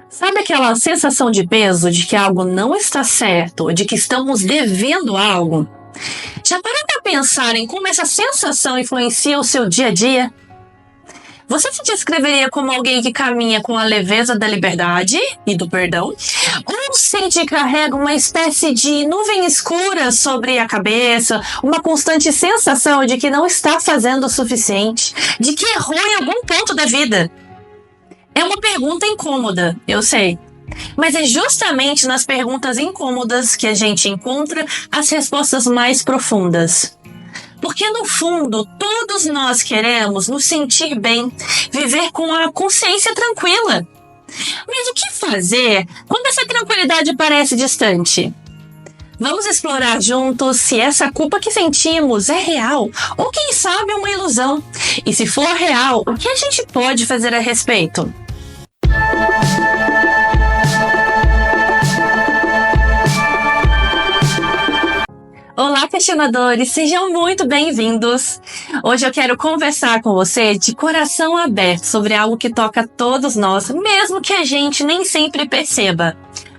Sabe aquela sensação de peso de que algo não está certo, de que estamos devendo algo? Já parou para pensar em como essa sensação influencia o seu dia a dia? Você se descreveria como alguém que caminha com a leveza da liberdade e do perdão? Ou sente que carrega uma espécie de nuvem escura sobre a cabeça, uma constante sensação de que não está fazendo o suficiente, de que errou em algum ponto da vida? É uma pergunta incômoda, eu sei. Mas é justamente nas perguntas incômodas que a gente encontra as respostas mais profundas. Porque, no fundo, todos nós queremos nos sentir bem, viver com a consciência tranquila. Mas o que fazer quando essa tranquilidade parece distante? Vamos explorar juntos se essa culpa que sentimos é real ou, quem sabe, é uma ilusão. E se for real, o que a gente pode fazer a respeito? Olá, questionadores! Sejam muito bem-vindos! Hoje eu quero conversar com você de coração aberto sobre algo que toca todos nós, mesmo que a gente nem sempre perceba.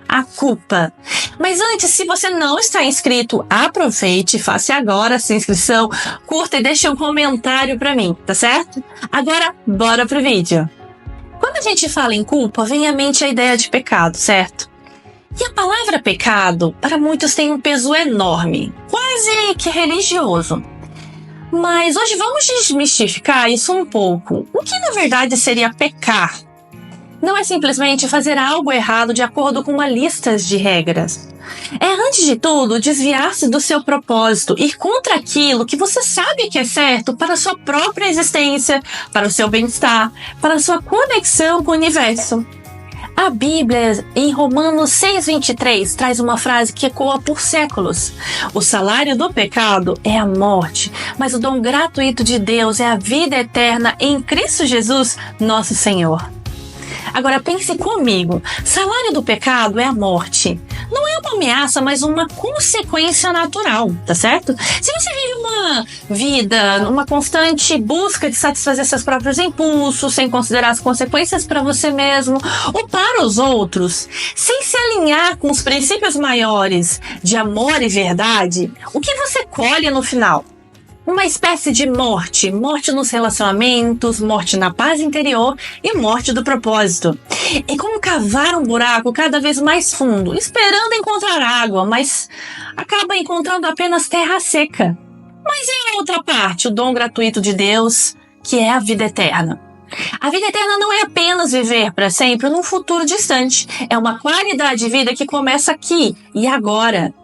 A culpa. Mas antes, se você não está inscrito, aproveite, faça agora a sua inscrição, curta e deixe um comentário para mim, tá certo? Agora, bora pro vídeo! Quando a gente fala em culpa, vem à mente a ideia de pecado, certo? E a palavra pecado, para muitos, tem um peso enorme, quase que religioso. Mas hoje vamos desmistificar isso um pouco. O que na verdade seria pecar? Não é simplesmente fazer algo errado de acordo com uma lista de regras. É, antes de tudo, desviar-se do seu propósito, ir contra aquilo que você sabe que é certo para a sua própria existência, para o seu bem-estar, para a sua conexão com o universo. A Bíblia, em Romanos 6,23, traz uma frase que ecoa por séculos. O salário do pecado é a morte, mas o dom gratuito de Deus é a vida eterna em Cristo Jesus, nosso Senhor. Agora pense comigo, salário do pecado é a morte. Não é uma ameaça, mas uma consequência natural, tá certo? Se você vive uma vida, uma constante busca de satisfazer seus próprios impulsos, sem considerar as consequências para você mesmo ou para os outros, sem se alinhar com os princípios maiores de amor e verdade, o que você colhe no final? Uma espécie de morte nos relacionamentos, morte na paz interior e morte do propósito. É como cavar um buraco cada vez mais fundo, esperando encontrar água, mas acaba encontrando apenas terra seca. Mas em outra parte, o dom gratuito de Deus, que é a vida eterna. A vida eterna não é apenas viver para sempre num futuro distante, é uma qualidade de vida que começa aqui e agora.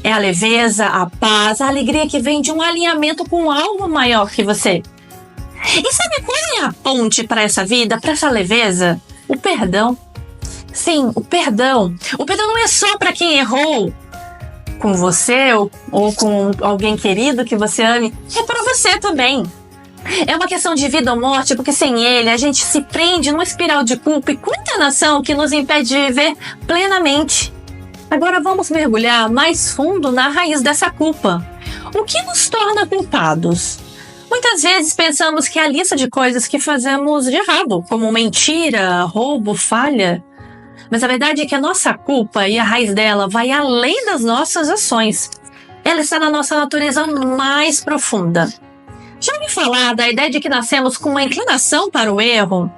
É a leveza, a paz, a alegria que vem de um alinhamento com algo maior que você. E sabe qual é a ponte para essa vida, para essa leveza? O perdão. Sim, o perdão. O perdão não é só para quem errou com você ou com alguém querido que você ame. É para você também. É uma questão de vida ou morte, porque sem ele a gente se prende numa espiral de culpa e condenação que nos impede de viver plenamente. Agora vamos mergulhar mais fundo na raiz dessa culpa. O que nos torna culpados? Muitas vezes pensamos que é a lista de coisas que fazemos de errado, como mentira, roubo, falha. Mas a verdade é que a nossa culpa e a raiz dela vai além das nossas ações. Ela está na nossa natureza mais profunda. Já ouvi falar da ideia de que nascemos com uma inclinação para o erro?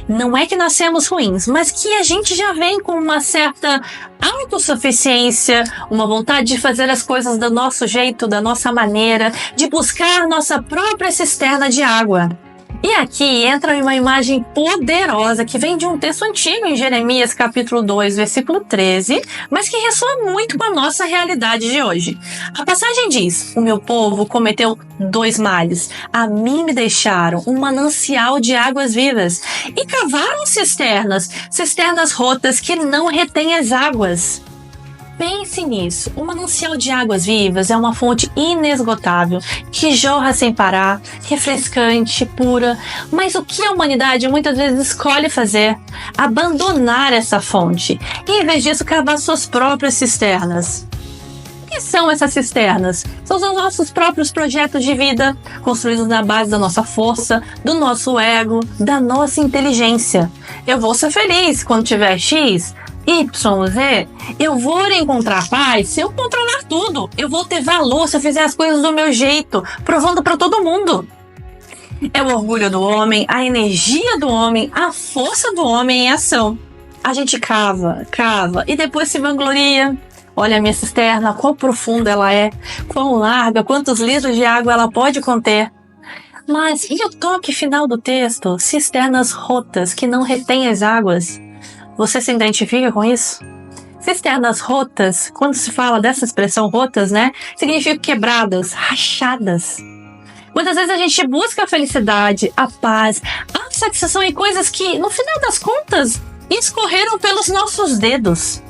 Não é que nascemos ruins, mas que a gente já vem com uma certa autossuficiência, uma vontade de fazer as coisas do nosso jeito, da nossa maneira, de buscar nossa própria cisterna de água. E aqui entra uma imagem poderosa que vem de um texto antigo em Jeremias capítulo 2, versículo 13, mas que ressoa muito com a nossa realidade de hoje. A passagem diz: o meu povo cometeu 2 males. A mim me deixaram um manancial de águas vivas e cavaram cisternas rotas que não retêm as águas. Pense nisso, o manancial de águas vivas é uma fonte inesgotável, que jorra sem parar, refrescante, pura, mas o que a humanidade muitas vezes escolhe fazer? Abandonar essa fonte, e em vez disso cavar suas próprias cisternas. que são essas cisternas? São os nossos próprios projetos de vida, construídos na base da nossa força, do nosso ego, da nossa inteligência. Eu vou ser feliz quando tiver X, Y, Z. Eu vou encontrar paz se eu controlar tudo. Eu vou ter valor se eu fizer as coisas do meu jeito, provando para todo mundo. É o orgulho do homem, a energia do homem, a força do homem em ação. A gente cava e depois se vangloria. Olha a minha cisterna, quão profunda ela é, quão larga, quantos litros de água ela pode conter. Mas e o toque final do texto? Cisternas rotas que não retêm as águas. Você se identifica com isso? Cisternas rotas, quando se fala dessa expressão rotas, né? Significa quebradas, rachadas. Muitas vezes a gente busca a felicidade, a paz, a satisfação em coisas que, no final das contas, escorreram pelos nossos dedos.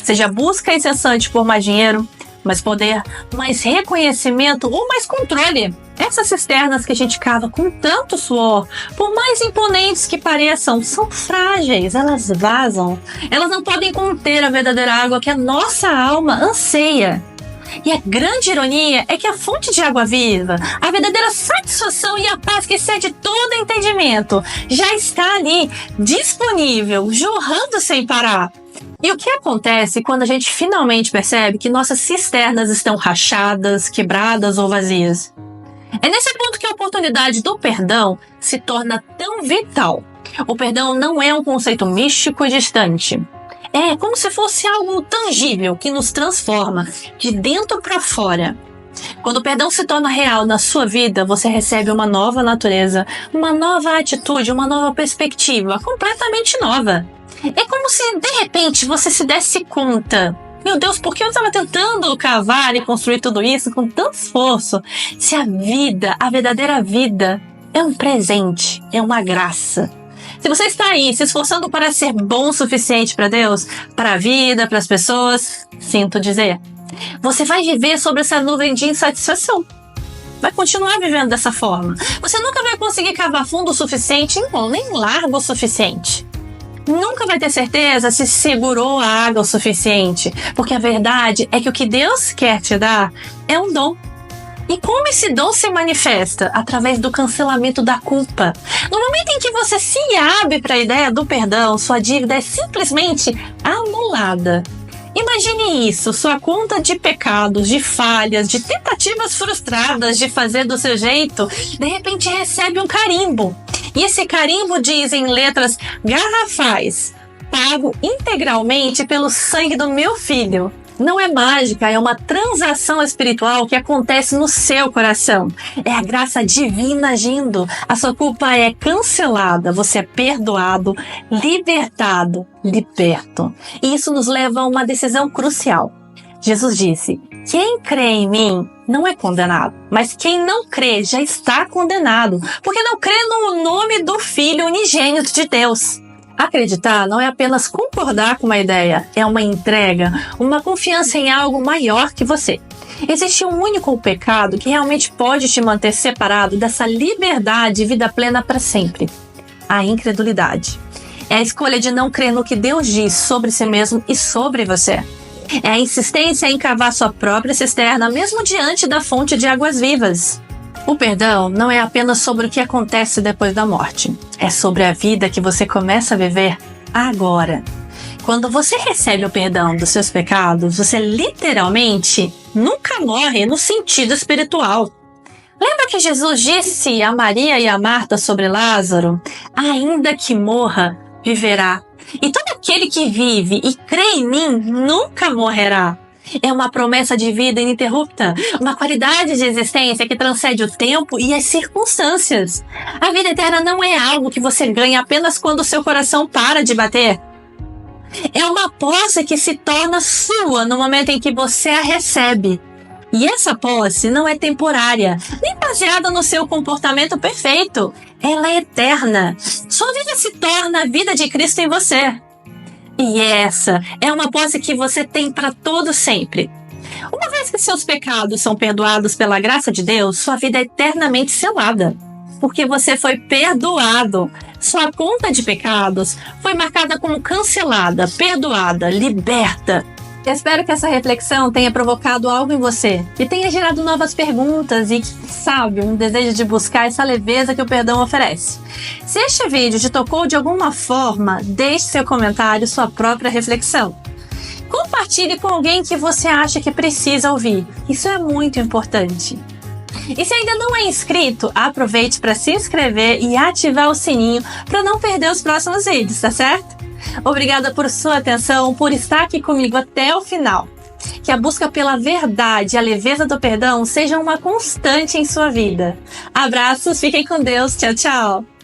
Seja busca incessante por mais dinheiro, mais poder, mais reconhecimento ou mais controle. Essas cisternas que a gente cava com tanto suor, por mais imponentes que pareçam, são frágeis, elas vazam. Elas não podem conter a verdadeira água que a nossa alma anseia. E a grande ironia é que a fonte de água viva, a verdadeira satisfação e a paz que excede todo entendimento, já está ali, disponível, jorrando sem parar. E o que acontece quando a gente finalmente percebe que nossas cisternas estão rachadas, quebradas ou vazias? É nesse ponto que a oportunidade do perdão se torna tão vital. O perdão não é um conceito místico e distante. É como se fosse algo tangível que nos transforma de dentro para fora. Quando o perdão se torna real na sua vida, você recebe uma nova natureza, uma nova atitude, uma nova perspectiva, completamente nova. É como se, de repente, você se desse conta. Meu Deus, por que eu estava tentando cavar e construir tudo isso com tanto esforço? Se a vida, a verdadeira vida, é um presente, é uma graça. Se você está aí se esforçando para ser bom o suficiente para Deus, para a vida, para as pessoas, sinto dizer, você vai viver sobre essa nuvem de insatisfação. Vai continuar vivendo dessa forma. Você nunca vai conseguir cavar fundo o suficiente, nem largo o suficiente. Nunca vai ter certeza se segurou a água o suficiente, porque a verdade é que o que Deus quer te dar é um dom. E como esse dom se manifesta? Através do cancelamento da culpa. No momento em que você se abre para a ideia do perdão, sua dívida é simplesmente anulada. Imagine isso, sua conta de pecados, de falhas, de tentativas frustradas de fazer do seu jeito, de repente recebe um carimbo. E esse carimbo diz em letras garrafais, pago integralmente pelo sangue do meu filho. Não é mágica, é uma transação espiritual que acontece no seu coração. É a graça divina agindo. A sua culpa é cancelada, você é perdoado, libertado, liberto. E isso nos leva a uma decisão crucial. Jesus disse, quem crê em mim não é condenado, mas quem não crê já está condenado, porque não crê no nome do Filho unigênito de Deus. Acreditar não é apenas concordar com uma ideia, é uma entrega, uma confiança em algo maior que você. Existe um único pecado que realmente pode te manter separado dessa liberdade e vida plena para sempre: a incredulidade. É a escolha de não crer no que Deus diz sobre si mesmo e sobre você. É a insistência em cavar sua própria cisterna, mesmo diante da fonte de águas vivas. O perdão não é apenas sobre o que acontece depois da morte. É sobre a vida que você começa a viver agora. Quando você recebe o perdão dos seus pecados, você literalmente nunca morre no sentido espiritual. Lembra que Jesus disse a Maria e a Marta sobre Lázaro? Ainda que morra, viverá. E todo aquele que vive e crê em mim nunca morrerá. É uma promessa de vida ininterrupta, uma qualidade de existência que transcende o tempo e as circunstâncias. A vida eterna não é algo que você ganha apenas quando o seu coração para de bater. É uma posse que se torna sua no momento em que você a recebe. E essa posse não é temporária, nem baseada no seu comportamento perfeito. Ela é eterna. Sua vida se torna a vida de Cristo em você. E essa é uma posse que você tem para todo sempre. Uma vez que seus pecados são perdoados pela graça de Deus, sua vida é eternamente selada. Porque você foi perdoado. Sua conta de pecados foi marcada como cancelada, perdoada, liberta. Espero que essa reflexão tenha provocado algo em você, que tenha gerado novas perguntas e, quem sabe, um desejo de buscar essa leveza que o perdão oferece. Se este vídeo te tocou de alguma forma, deixe seu comentário, sua própria reflexão. Compartilhe com alguém que você acha que precisa ouvir. Isso é muito importante. E se ainda não é inscrito, aproveite para se inscrever e ativar o sininho para não perder os próximos vídeos, tá certo? Obrigada por sua atenção, por estar aqui comigo até o final. Que a busca pela verdade e a leveza do perdão seja uma constante em sua vida. Abraços, fiquem com Deus, tchau, tchau!